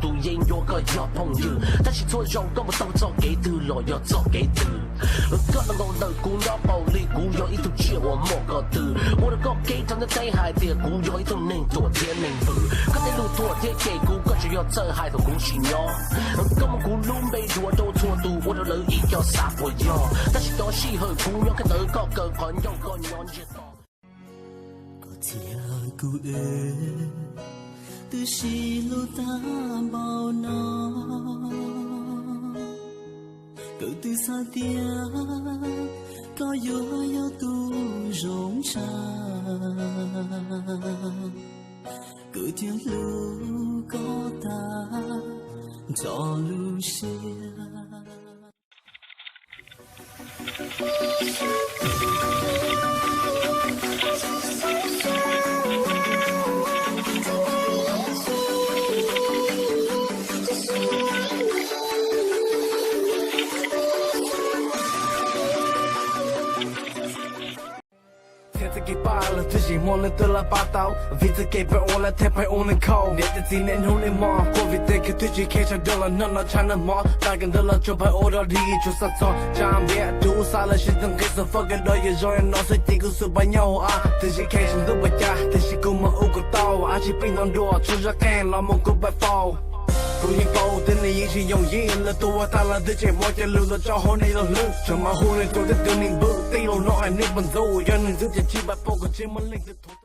度音乐个要朋友，但是做人我们都做给头了，要做给头。可能我的姑娘暴力，姑娘一头接我莫个头，我的歌给他的在海的姑娘一头能做天能不，可能路多天给姑个只要这海头恭喜鸟，根本姑路没做都错度，我的乐意要杀我要，但是到时候姑娘看到个朋友个娘知道。Cô ơi, từ khi lô ta bao nó, cậu từ xa tia, có yêu tu rong cha, cậu tiếng lu có ta, cho lu xia. Cái ba là thứ gì muốn lên từ là ba tao vì từ cái phải ôn là thế phải ôn lên khâu để từ gì nên hôn lên mò qua vì từ cái thứ gì khi chẳng được là nó chẳng là mò ta cần được là cho phải ôn đó đi cho sát son chẳng biết đủ xa là chuyện từng cái sự phật cái đời rồi nó sẽ chỉ có sự bao nhau à từ gì khi chẳng được bao cha từ gì cũng mà u của tao à chỉ bình thường đùa cho ra kèn là một cú bài phao cô nhìn bao tên này chỉ dùng gì là tôi ta là đứa trẻ mỗi cái lương đó cho hôn này là lương cho mà hôn này tôi tự nhiên bước tay lâu nó anh nên bận rồi cho nên giữ chỉ bài phao của chỉ muốn lên từ thôi.